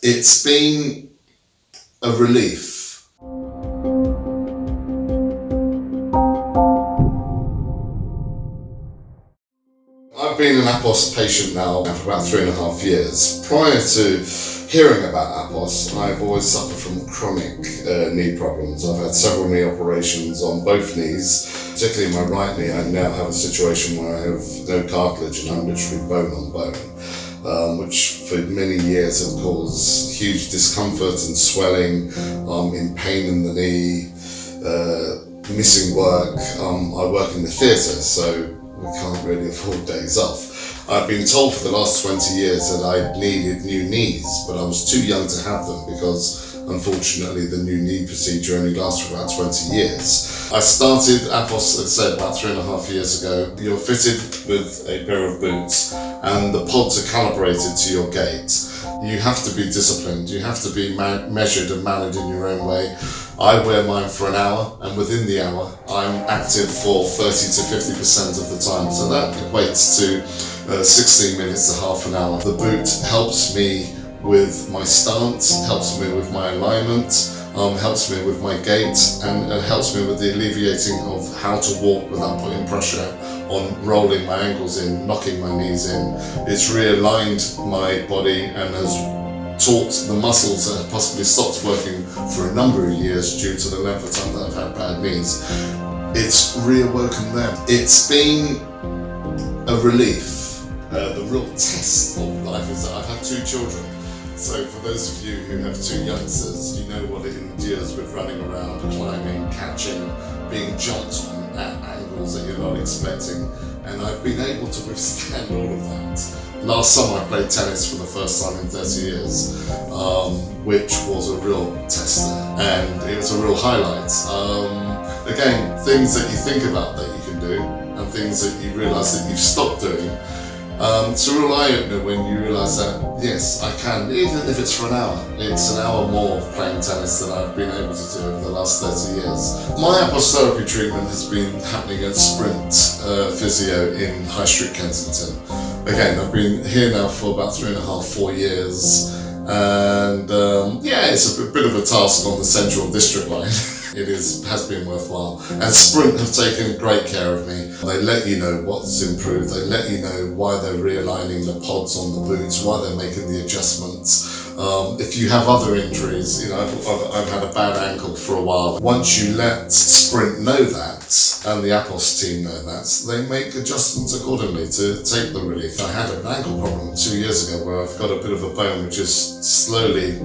It's been a relief. I've been an APOS patient now for about 3.5 years. Prior to hearing about APOS, I've always suffered from chronic knee problems. I've had several knee operations on both knees, particularly my right knee. I now have a situation where I have no cartilage and I'm literally bone on bone, which for many years has caused huge discomfort and swelling, in pain in the knee, missing work. I work in the theatre, so we can't really afford days off. I've been told for the last 20 years that I needed new knees, but I was too young to have them because unfortunately the new knee procedure only lasts for about 20 years. I started APOS, as I said, about 3.5 years ago. You're fitted with a pair of boots and the pods are calibrated to your gait. You have to be disciplined, you have to be measured and managed in your own way. I wear mine for an hour, and within the hour I'm active for 30 to 50% of the time, so that equates to 16 minutes to half an hour. The boot helps me with my stance, helps me with my alignment, helps me with my gait, and helps me with the alleviating of how to walk without putting pressure on rolling my ankles in, knocking my knees in. It's realigned my body and has taught the muscles that have possibly stopped working for a number of years due to the length of time that I've had bad knees. It's reawoken them. It's been a relief. The real test of life is that I've had 2 children. So for those of you who have 2 youngsters, you know what it endures with running around, climbing, catching, being jumped on at angles that you're not expecting. And I've been able to withstand all of that. Last summer I played tennis for the first time in 30 years, which was a real test there, and it was a real highlight. Again, things that you think about that you can do, and things that you realise that you've stopped doing. It's a real eye-opener when you realise that, yes, I can, even if it's for an hour. It's an hour more of playing tennis than I've been able to do over the last 30 years. My APOS therapy treatment has been happening at Sprint Physio in High Street, Kensington. Again, I've been here now for about 3.5–4 years, and yeah, it's a bit of a task on the Central District line. It has been worthwhile, and Sprint have taken great care of me. They let you know what's improved, they let you know why they're realigning the pods on the boots, why they're making the adjustments. If you have other injuries, you know, I've had a bad ankle for a while. Once you let Sprint know that, and the APOS team know that, they make adjustments accordingly to take the relief. I had an ankle problem 2 years ago where I've got a bit of a bone which is slowly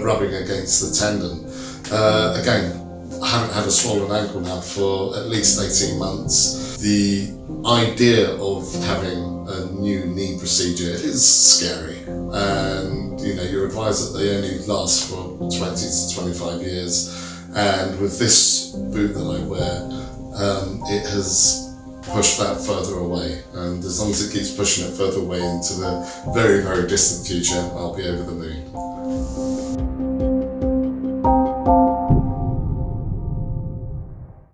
rubbing against the tendon. Again, I haven't had a swollen ankle now for at least 18 months. The idea of having a new knee procedure is scary, and you know, you're advised that they only last for 20 to 25 years, and with this boot that I wear, it has pushed that further away, and as long as it keeps pushing it further away into the very, very distant future, I'll be over the moon.